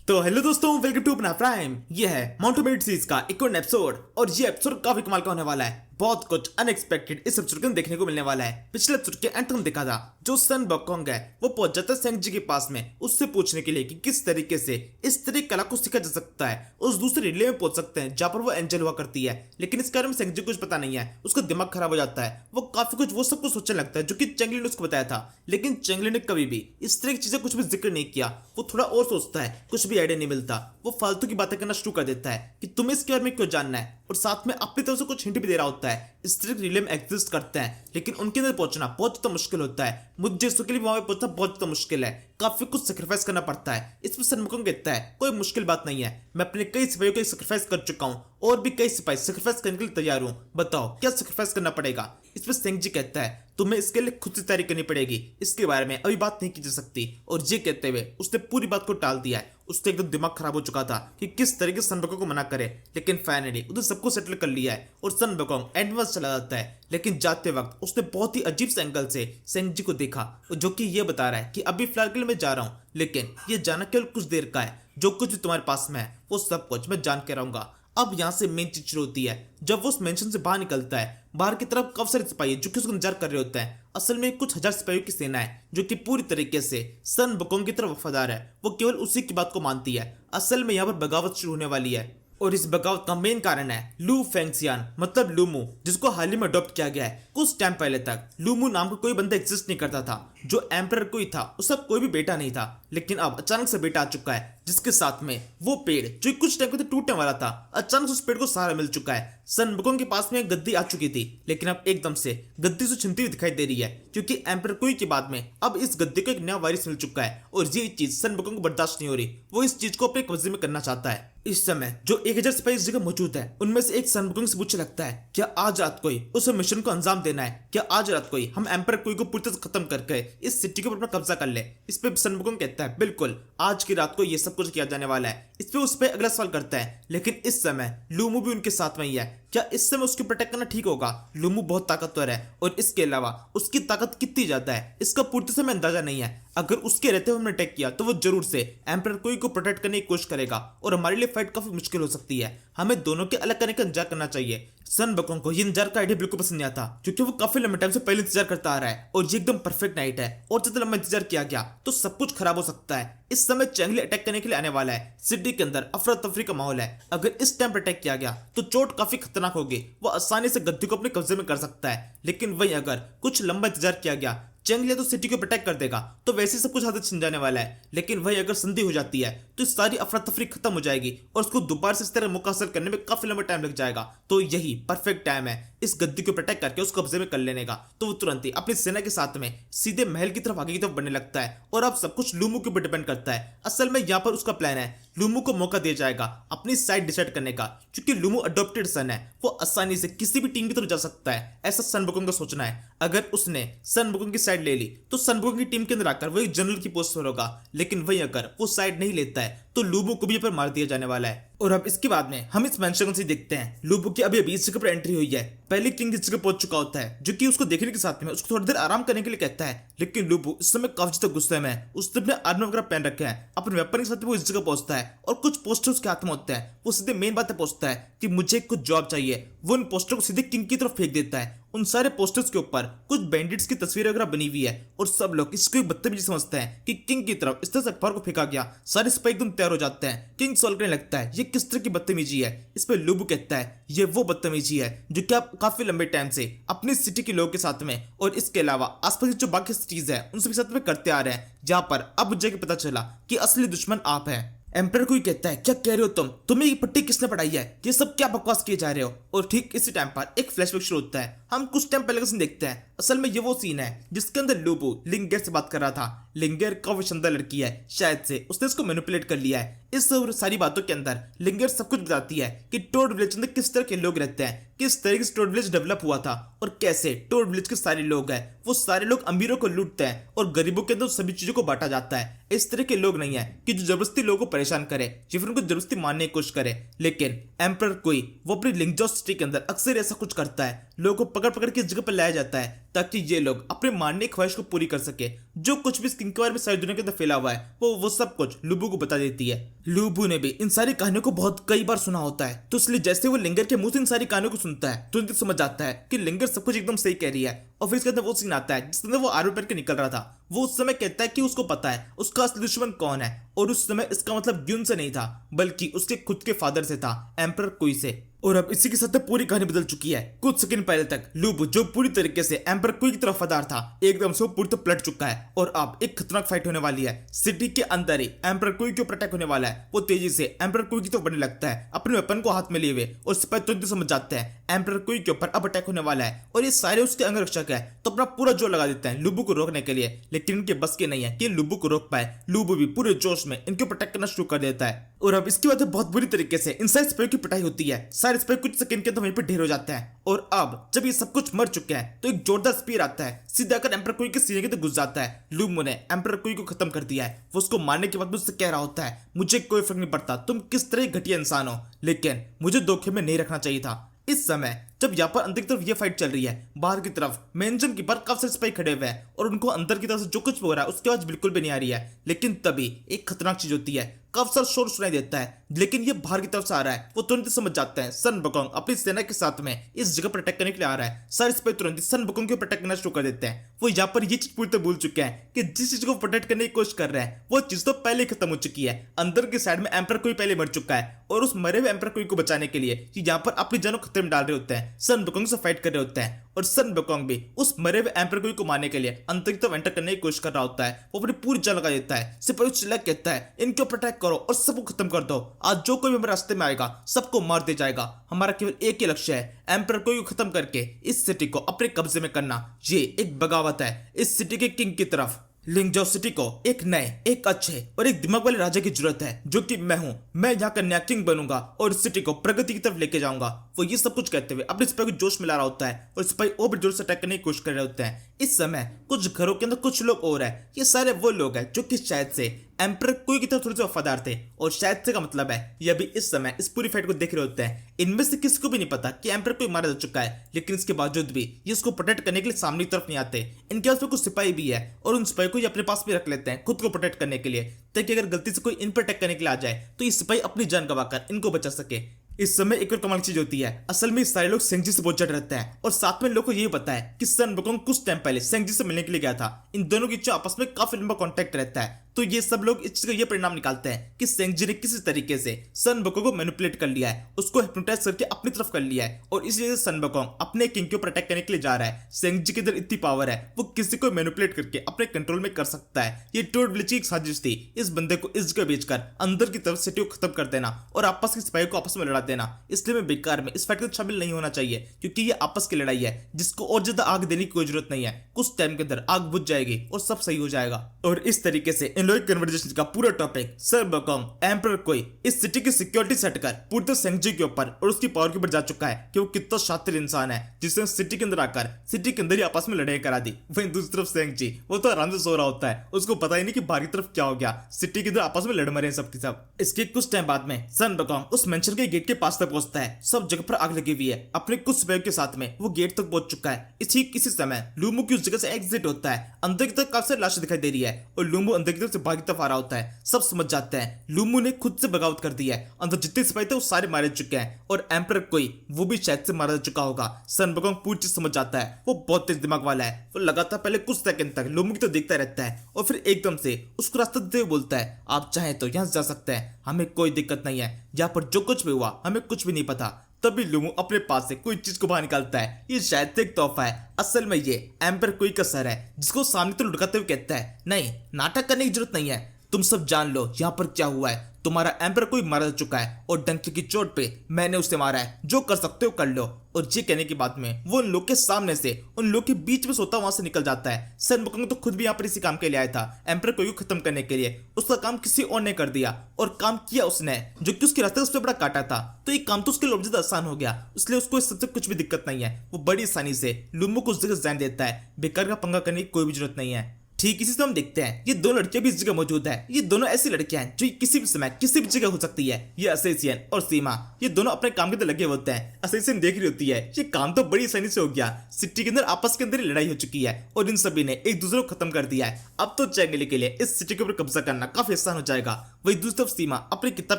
तो हेलो दोस्तों, welcome to अपना प्राइम। ये है माउंटेन सीरीज का एक और एपिसोड और ये एपिसोड काफी कमाल का होने वाला है। बहुत कुछ अनएक्सपेक्टेड इस एपिसोड में देखने को मिलने वाला है। पिछले एपिसोड के एंड हम देखा था जो सन बकोंग है वो पहुंच जाता है सेंग जी के पास में उससे पूछने के लिए कि किस तरीके से इस तरह की कला को सीखा जा सकता है। उस दूसरे रिले में पहुंच सकते हैं जहां पर वो एंजल हुआ करती है, लेकिन इस कारण में सेंग जी को कुछ पता नहीं है। उसका दिमाग खराब हो जाता है, वो काफी कुछ वो सब कुछ सोचने लगता है जो कि चेंगली ने उसको बताया था, लेकिन चेंगली ने कभी भी इस तरह की चीजें कुछ भी जिक्र नहीं किया। वो थोड़ा और सोचता है, कुछ भी आइडिया नहीं मिलता। वो फालतू की बातें करना शुरू कर देता है कि तुम्हें इसके बारे में क्यों जानना है, और साथ में अपनी तरफ से कुछ हिंट भी दे रहा होता है। इस तरह रिले में एग्जिस्ट करते हैं, लेकिन उनके अंदर पहुंचना बहुत ज्यादा मुश्किल होता है। मुझे इसके लिए वहां पे पहुंचना बहुत ज्यादा मुश्किल है, काफी कुछ सेक्रीफाइस करना पड़ता है। इसमें सनमुखम कहता है कोई मुश्किल बात नहीं है, मैं अपने कई सिपाहियों को सेक्रीफाइस कर चुका हूं और भी कई सिपाही सेक्रीफाइस करने के लिए तैयार हूं, बताओ क्या सेक्रीफाइस करना पड़ेगा। इसमें सेंग जी कहता है तुम्हें इसके लिए खुद से तैयारी करनी पड़ेगी, इसके बारे में अभी बात नहीं की जा सकती। और ये कहते हुए उसने पूरी बात को टाल दिया है। उसका एकदम दिमाग खराब हो चुका था कि किस तरीके से सन बकोंग को मना करे, लेकिन फाइनली उसने सबको सेटल कर लिया है और सन बकोंग एडवांस चला जाता है। लेकिन जाते वक्त उसने बहुत ही अजीब से एंगल से सेंग जी को देखा, जो कि ये बता रहा है कि अभी फिलहाल के लिए मैं जा रहा हूँ, लेकिन ये जाना केवल कुछ देर का है। जो कुछ भी तुम्हारे पास में है वो सब कुछ मैं जान के रहूंगा। अब यहाँ से मेन चीज शुरू होती है। जब वो उस मेंशन से बाहर निकलता है, बाहर की तरफ काफी सारे सिपाही जो कि उसको इंतजार कर रहे होते हैं। असल में कुछ हजार सिपाहियों की सेना है जो कि पूरी तरीके से सन बकोंग की तरफ वफादार है। वो केवल उसी की बात को मानती है। असल में यहाँ पर बगावत शुरू होने वाली है, और इस बगावत का मेन कारण है लू फेंगसियान मतलब लूमू, जिसको हाल ही में अडॉप्ट किया गया है। कुछ टाइम पहले तक लूमू नाम का कोई बंदा एग्जिस्ट नहीं करता था। जो एम्परर कोई था उसका कोई भी बेटा नहीं था, लेकिन अब अचानक से बेटा आ चुका है, जिसके साथ में वो पेड़ जो कुछ टाइम के टूटने वाला था, अचानक उस पेड़ को सहारा मिल चुका है। सन बकोंग के पास में एक गद्दी आ चुकी थी, लेकिन अब एकदम से गद्दी से छिनती हुई दिखाई दे रही है, क्योंकि एम्परर कोई के बाद में अब इस गद्दी को एक नया वारिस मिल चुका है। और ये चीज सन बकोंग को बर्दाश्त नहीं हो रही। वो इस चीज को अपने कब्जे में करना चाहता है। इस समय जो 1000 सिपाही इस जगह मौजूद है, उनमें से एक सन बकोंग से पूछने लगता है क्या आज रात को ही उस मिशन को अंजाम देना है, क्या आज रात को ही हम एम्परर कोई को पूरी तरह से खत्म करके इस सिटी के ऊपर अपना कब्जा कर ले। इस पे सन बकोंग कहता है बिल्कुल आज की रात को ये सब कुछ किया जाने वाला है। इस पे उस पे अगला सवाल करता है, लेकिन इस समय लूमू भी उनके साथ में ही है, क्या इस समय उसको प्रोटेक्ट करना ठीक होगा। लूमू बहुत ताकतवर है, और इसके अलावा उसकी ताकत कितनी ज्यादा है इसका पूरी तरह अंदाजा नहीं है। अगर उसके रहते हुए हमने अटैक किया तो वो जरूर से एम्परर कोई को प्रोटेक्ट करने की कोशिश करेगा, और हमारे लिए फाइट काफी मुश्किल हो सकती है। हमें दोनों के अलग करने का इंतजार करना चाहिए। सन बकोंग को ये इंतजार का आइडिया बिल्कुल पसंद नहीं आता, क्योंकि वो काफी लंबे टाइम से पहले इंतजार करता आ रहा है, और ये एकदम परफेक्ट नाइट है, और जितना लंबा इंतजार किया गया तो सब कुछ खराब हो सकता है। इस समय चेंगली अटैक करने के लिए आने वाला है। सिटी के अंदर अफरा तफरी का माहौल है। अगर इस टाइम पर अटैक किया गया तो चोट काफी खतरनाक होगी। वो आसानी से गद्दी को अपने कब्जे में कर सकता है, लेकिन वहीं अगर कुछ लंबा इंतजार किया गया, चेंगली तो सिटी को प्रोटेक्ट कर देगा, तो वैसे ही सब कुछ हाथ छिन जाने वाला है। लेकिन वही अगर संधि हो जाती है तो सारी अफरा तफरी खत्म हो जाएगी, और उसको दोबारा से इस तरह मौका हासिल करने में काफी लंबा टाइम लग जाएगा। तो यही परफेक्ट टाइम है इस गद्दी को प्रोटेक्ट करके उस कब्जे में कर लेने का। तो वो तुरंत ही अपनी सेना के साथ में सीधे महल की तरफ आगे की तरफ बढ़ने लगता है, और अब सब कुछ लूमू के ऊपर डिपेंड करता है। असल में यहाँ पर उसका प्लान है लूमू को मौका दिया जाएगा अपनी साइड डिसाइड करने का, क्योंकि लूमू अडॉप्टेड सन है, वो आसानी से किसी भी टीम की तरफ जा सकता है, ऐसा सन बकोंग का सोचना है। अगर उसने सन बकोंग की साइड ले ली तो सन बकोंग की टीम के अंदर आकर वही जनरल की पोस्ट पर होगा, लेकिन वही अगर वो साइड नहीं लेता है तो लूमू को भी यहाँ पर मार दिया जाने वाला है। और अब इसके बाद में हम इस मेंशन से देखते हैं लूमू की अभी इस जगह पर एंट्री हुई है। पहले किंग इस जगह पहुंच चुका होता है, जो कि उसको देखने के साथ में उसको थोड़ी देर आराम करने के लिए कहता है, लेकिन लूमू इस समय काफी ज्यादा गुस्से में है। उसने अपने आर्मर वगैरह पहन रखे हैं, अपने वेपन के साथ वो इस जगह पहुंचता है, और कुछ पोस्टर उसके हाथ में होते हैं। वो सीधे मेन बात पे पहुंचता है कि मुझे कुछ जॉब चाहिए। वो उन पोस्टर को सीधे किंग की तरफ फेंक देता है। उन सारे पोस्टर्स के ऊपर कुछ बैंडिट्स की तस्वीरें वगैरह बनी हुई है, और सब लोग इसको एक बदतमीजी समझते हैं कि किंग की तरफ इस तरह से अखबार को फेंका गया। सारे सिपाही एकदम तैयार हो जाते हैं। किंग सॉल्व करने लगता है ये किस तरह की बदतमीजी है। इस पे लूबू कहता है ये वो बदतमीजी है जो कि आप काफी लंबे टाइम से अपनी सिटी के लोगों के साथ में और इसके अलावा आसपास जो बाकी सिटीज है उन सबके साथ में करते आ रहे हैं, जहां पर अब मुझे पता चला कि असली दुश्मन आप हैं। एम्परर को ही कहता है क्या कह रहे हो तुम, तुम्हें ये पट्टी किसने पढ़ाई है, ये सब क्या बकवास किए जा रहे हो। और ठीक इसी टाइम पर एक फ्लैशबैक शुरू होता है। हम कुछ टाइम पहले का सीन देखते हैं। असल में ये वो सीन है जिसके अंदर लूबू लिंगर से बात कर रहा था। लिंगर काफी सुंदर लड़की है, शायद से उसने इसको मैनिपुलेट कर लिया है। इस सारी बातों के अंदर लिंगर सब कुछ बताती है कि टोड विलेज में किस तरह के लोग रहते हैं, किस तरीके से टोड विलेज डेवलप हुआ था, और कैसे टोड विलेज के सारे लोग हैं वो सारे लोग अमीरों को लूटते हैं और गरीबों के अंदर सभी चीजों को बांटा जाता है। इस तरह के लोग नहीं है कि जो जबरदस्ती लोगों को परेशान करे या फिर उनको जबरदस्ती मारने की कोशिश करे, लेकिन एम्परर कोई वो अपनी लिंगजो सिटी के अंदर अक्सर ऐसा कुछ करता है। लोगों को पकड़ पकड़ के इस जगह पर लाया जाता है ताकि ये लोग अपने मारने की ख्वाहिश को पूरी कर सके। जो कुछ भी इस किंग के बारे में सारी दुनिया के अंदर फैला हुआ है वो सब कुछ लुबू को बता देती है। लुबू ने भी इन सारी कहानियों को बहुत कई बार सुना होता है, तो इसलिए जैसे वो लिंगर के मुंह से इन सारी कहानियों को सुनता है तुरंत समझ जाता है कि लिंगर सब कुछ एकदम सही कह रही है। और फिर इसके अंदर वो सीन आता है जिसके अंदर वो आर्मी पहन के निकल रहा था। वो उस समय कहता है कि उसको पता है उसका असली दुश्मन कौन है, और उस समय इसका मतलब ग्यून से नहीं था बल्कि उसके खुद के फादर से था, एम्परर कुई से। और अब इसी के साथ पूरी कहानी बदल चुकी है। कुछ सेकंड पहले तक लुबू जो पूरी तरीके से एम्परर कुई की तरफ वफादार था एकदम से वो पूरी तरह पलट चुका है और अब एक खतरनाक फाइट होने वाली है। सिटी के अंदर ही एम्परर कुई के ऊपर अटैक होने वाला है। वो तेजी से एम्परर कुई की तरफ बढ़ने लगता है अपने वेपन को हाथ में लिए हुए, और सिपाही तुरंत समझ जाते हैं एम्परर कुई के ऊपर अब अटैक होने वाला है और ये सारे उसके अंगरक्षक है, तो अपना पूरा जोर लगा देते हैं लुबू को रोकने के लिए। लेकिन इनके बस के नहीं है कि लुबू को रोक पाए। लुबू भी पूरे जोश में इनके ऊपर अटैक करना शुरू कर देता है और अब इसके बाद बहुत बुरी तरीके से इन सारे सिपाहियों की पिटाई होती है। सारे सिपाही कुछ सेकंड के अंदर वहीं पर ढेर हो जाते हैं और अब जब ये सब कुछ मर चुके हैं तो एक जोरदार स्पीयर आता है, सीधा आकर एम्परर कुई के सीने के अंदर घुस जाता है। लुबू ने एम्परर कुई को खत्म कर दिया है। वो उसको मारने के बाद मुझसे कह रहा होता है मुझे कोई फर्क नहीं पड़ता तुम किस तरह घटिया इंसान हो, लेकिन मुझे धोखे में नहीं रखना चाहिए था। इस समय जब यहाँ पर अंदर की तरफ ये फाइट चल रही है, बाहर की तरफ मेंशन की पर काफी सारे सिपाही खड़े हुए हैं और उनको अंदर की तरफ से जो कुछ हो रहा है उसकी आवाज बिल्कुल भी नहीं आ रही है। लेकिन तभी एक खतरनाक चीज होती है, काफी सारा शोर सुनाई देता है, लेकिन ये बाहर की तरफ से आ रहा है। वो तुरंत समझ जाते हैं सन बकोंग अपनी सेना के साथ में इस जगह पर अटैक करने के लिए आ रहा है। सारे सिपाही तुरंत सन बकोंग के ऊपर अटैक करना शुरू कर देते हैं। वो यहाँ पर ये चीज पूरी तरह भूल चुके हैं कि जिस चीज को प्रोटेक्ट करने की कोशिश कर रहे हैं वो चीज तो पहले ही खत्म हो चुकी है। अंदर की साइड में एम्परर कुई पहले मर चुका है और उस मरे हुए एम्परर कुई को बचाने के लिए यहाँ पर अपनी जानों खतरे में डाल रहे होते हैं, सन बकोंग से फाइट कर रहे होते हैं। और सन बकोंग भी उस मरे हुए एम्परर कुई को मारने के लिए अंदर की तरफ एंटर करने की कोशिश कर रहा होता है। वो अपनी पूरी जान लगा देता है। सिपाही चिल्ला कहता है इनके ऊपर अटैक करो और सबको खत्म कर दो। आज जो कोई भी हमारे रास्ते में आएगा सबको मार दे जाएगा। हमारा केवल एक ही लक्ष्य है, एम्परर कुई को खत्म करके इस सिटी को अपने कब्जे में करना। ये एक बगावत है इस सिटी के किंग की तरफ। लिंगजाओ सिटी को एक नए, एक अच्छे और एक दिमाग वाले राजा की जरूरत है जो कि मैं हूं। मैं यहाँ का नया किंग बनूंगा और इस सिटी को प्रगति की तरफ लेके जाऊंगा। वो ये सब कुछ कहते हुए अपने सिपाही को जोश में ला रहा होता है और सिपाही और भी जोर से अटैक करने की कोशिश कर रहे होते हैं। इस समय कुछ घरों के अंदर कुछ लोग और है। ये सारे वो लोग हैं जो कि शायद से एम्परर कुई की तरफ थोड़े से वफादार थे, और शायद से का मतलब है ये अभी इस समय इस पूरी फाइट को देख रहे होते हैं। इनमें से किसी को भी नहीं पता कि एम्परर कुई मारा जा चुका है, लेकिन इसके बावजूद भी ये इसको प्रोटेक्ट करने के लिए सामने की तरफ नहीं आते। इनके पास में कुछ सिपाही भी है और उन सिपाही को ये अपने पास भी रख लेते हैं खुद को प्रोटेक्ट करने के लिए, ताकि अगर गलती से कोई इन पर अटैक करने के लिए आ जाए तो ये सिपाही अपनी जान गंवाकर इनको बचा सके। इस समय एक और कमाल की चीज होती है, असल में सारे लोग सेंगजी से बहुत जड़ रहते हैं और साथ में लोगों को यही पता है कि सन बकोंग कुछ टाइम पहले सेंगजी से मिलने के लिए गया था। इन दोनों की आपस में काफी लंबा कांटेक्ट रहता है, तो ये सब लोग इस चीज का ये परिणाम निकालते हैं कि सेंगजी ने किसी तरीके से सन बकोंग को मैनिपुलेट कर लिया है, उसको हिप्नोटाइज करके अपनी तरफ कर लिया है और इस वजह से सन बकोंग अपने किंग के ऊपर अटैक करने के लिए जा रहा है। सेंगजी के अंदर इतनी पावर है वो किसी को मैनिपुलेट करके अपने कंट्रोल में कर सकता है। ये टोड विलेज की एक साजिश थी, इस बंदे को इस जगह बेचकर अंदर की तरफ सिटी को खत्म कर देना और आपस की सिपाही को आपस में लड़ा देना। इसलिए मैं बेकार में इस फाइट में शामिल नहीं होना चाहिए, क्योंकि ये आपस की लड़ाई है जिसको और ज्यादा आग देने की कोई जरूरत नहीं है। कुछ टाइम के अंदर आग बुझ जाएगी और सब सही हो जाएगा। और इस तरीके से इन लोग कन्वर्सेशन का पूरा टॉपिक सन बकोंग एम्परर कुई इस सिटी की सिक्योरिटी सेट कर पूरी तरह सेंगजी के ऊपर और उसकी पावर के ऊपर जा चुका है कि वो कितना शातिर इंसान है जिसने सिटी के अंदर आकर सिटी के अंदर ही आपस में लड़ाई करा दी। वहीं दूसरी तरफ सेंगजी वो तो आराम से सो रहा होता है, उसको पता ही नहीं कि बाहर की तरफ क्या हो गया। सिटी के अंदर आपस में लड़ मरे सबके सब। इसके कुछ टाइम बाद में सन बकोंग उस मेंशन के गेट के पास तक पहुंचता है। सब जगह पर आग लगी हुई है। अपने कुछ सिपाहियों के साथ में वो गेट तक पहुंच चुका है। इसी समय लूमू की उस जगह से एग्जिट होता है। अंदर की तरफ काफी सारी लाशें दिखाई दे रही है और लूमू अंदर की तरफ से बाहर की तरफ आ रहा होता है। सब समझ जाते हैं लूमू ने खुद से बगावत कर दी है। अंदर जितने सिपाही थे वो सारे मारे चुके हैं और एम्परर कुई वो भी शायद से मारा जा चुका होगा। सन बकोंग पूरी चीज समझ जाता है। वो बहुत तेज दिमाग वाला है। वो लगातार पहले कुछ सेकंड तक लूमू की तो देखता रहता है और फिर एकदम से उसको रास्ता देते हुए बोलता है आप चाहें तो यहाँ से जा सकते हैं, हमें कोई दिक्कत नहीं है। यहाँ पर जो कुछ भी हुआ हमें कुछ भी नहीं पता। तभी लूमू अपने पास से कोई चीज को बाहर निकालता है। ये शायद से एक तोहफा है। असल में ये एम्परर कुई का सर है, जिसको सामने तो लुढ़काते हुए कहता है नहीं, नाटक करने की जरूरत नहीं है, तुम सब जान लो यहाँ पर क्या हुआ है। तुम्हारा एम्परर कोई मारा जा चुका है और डंके की चोट पे मैंने उसे मारा है। जो कर सकते हो कर लो। और ये कहने के बाद में वो उन लोग के सामने से उन लोग के बीच में सोता वहां से निकल जाता है। सन बकोंग तो खुद भी यहाँ पर इसी काम के लिए आया था, एम्परर कोई को खत्म करने के लिए। उसका काम किसी और ने कर दिया और काम किया उसने जो कि उसके रास्ते उस पर बड़ा काटा था, तो ये काम तो उसके लिए ज्यादा आसान हो गया। इसलिए उसको इस सबसे कुछ भी दिक्कत नहीं है। वो बड़ी आसानी से लूमू को उस जगह जान देता है। बेकार का पंगा करने की कोई भी जरूरत नहीं है। ठीक इसी से हम देखते हैं ये दो लड़कियां भी इस जगह मौजूद है। ये दोनों ऐसी लड़कियां हैं जो किसी भी समय किसी भी जगह हो सकती है। ये असेसियन और सीमा ये दोनों अपने काम के अंदर लगे होते हैं। असेसियन देख रही होती है ये काम तो बड़ी आसानी से हो गया, सिटी के अंदर आपस के अंदर ही लड़ाई हो चुकी है और इन सभी ने एक दूसरे को खत्म कर दिया है। अब तो चैंगली के लिए इस सिटी के ऊपर कब्जा करना काफी आसान हो जाएगा। वही दूसरी तरफ सीमा अपनी किताब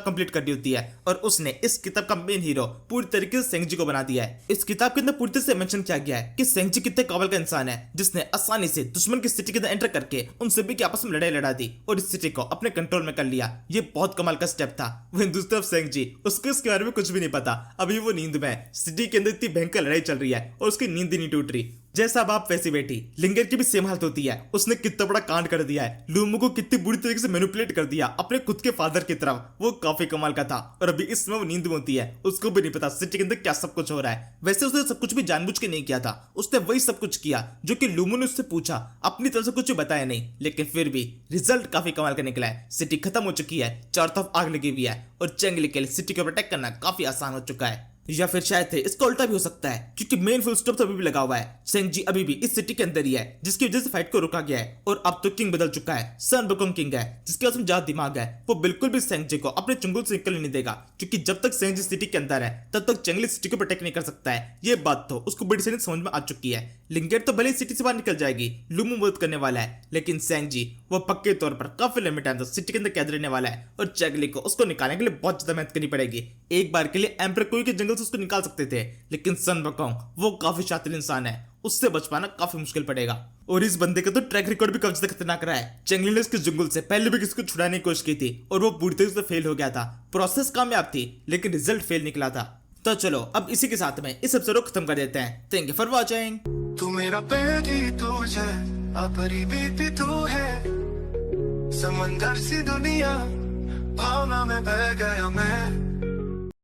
कंप्लीट कर दी होती है और उसने इस किताब का मेन हीरो पूरी तरीके से सेंगजी को बना दिया है। इस किताब के अंदर पूरी तरह से मेंशन किया गया है कि सेंगजी कितने काबिल का इंसान है जिसने आसानी से दुश्मन की सिटी के अंदर एंटर करके उन सभी के आपस में लड़ाई लड़ा दी और इस सिटी को अपने कंट्रोल में कर लिया। ये बहुत कमाल का स्टेप था। वहीं दूसरी तरफ सेंगजी उसको इसके बारे में कुछ भी नहीं पता। अभी वो नींद में है। सिटी के अंदर इतनी भयंकर लड़ाई चल रही है और उसकी नींद ही नहीं टूट रही। जैसा बाप वैसी बेटी। लिंगर की भी सेम हालत होती है। उसने कितना बड़ा कांड कर दिया है, लूमू को कितनी बुरी तरीके से मैनिपुलेट कर दिया अपने खुद के फादर की तरफ। वो काफी कमाल का था और अभी इसमें वो नींद में होती है। उसको भी नहीं पता सिटी के अंदर क्या सब कुछ हो रहा है। वैसे उसने सब कुछ भी जानबूझ के नहीं किया था, उसने वही सब कुछ किया जो कि लूमू ने उससे पूछा। अपनी तरफ से कुछ बताया नहीं, लेकिन फिर भी रिजल्ट काफी कमाल का निकला है। सिटी खत्म हो चुकी है, चारों तरफ आग लगी हुई है और चैंगली के लिए सिटी को प्रोटेक्ट करना काफी आसान हो चुका है। या फिर शायद थे इसका उल्टा भी हो सकता है क्योंकि मेन फुल स्टॉप तो अभी भी लगा हुआ है। सेंगजी अभी भी इस सिटी के अंदर ही है जिसकी वजह से फाइट को रोका गया है और अब तो किंग बदल चुका है। सन बुकोंग किंग है जिसके पास में ज्यादा दिमाग है। वो बिल्कुल भी सेंगजी को अपने चंगुल से निकलने नहीं देगा क्योंकि जब तक सेंगजी सिटी के अंदर है तब तक चैंगली सिटी को प्रोटेक्ट नहीं कर सकता है। ये बात तो उसको बड़ी सही समझ में आ चुकी है। लिंगेट तो भले ही सिटी से बाहर निकल जाएगी, लूमू मदद करने वाला है, लेकिन सेंगजी वो पक्के तौर पर काफी लंबे टाइम तक सिटी के अंदर कैद रहने वाला है और चैंगली को उसको निकालने के लिए बहुत ज्यादा मेहनत करनी पड़ेगी। एक बार के लिए एम्पर कोई के जंगल से उसको निकाल सकते थे, लेकिन सन बकोंग वो काफी शातिर इंसान है, उससे बच पाना काफी मुश्किल पड़ेगा। और इस बंदे का तो ट्रैक रिकॉर्ड भी काफी ज्यादा खतरनाक रहा है। चैंगली ने इसके जंगल से पहले भी किसी को छुड़ाने की कोशिश की थी और वो पूरी तरीके से फेल हो गया था। प्रोसेस कामयाब थी लेकिन रिजल्ट फेल निकला था। तो चलो अब इसी के साथ में इस एपिसोड को खत्म कर देते हैं। Thank you for watching. तू मेरा बेटी तुझे अपनी बीती तू है, समंदर सी दुनिया भावना में बह गया मैं।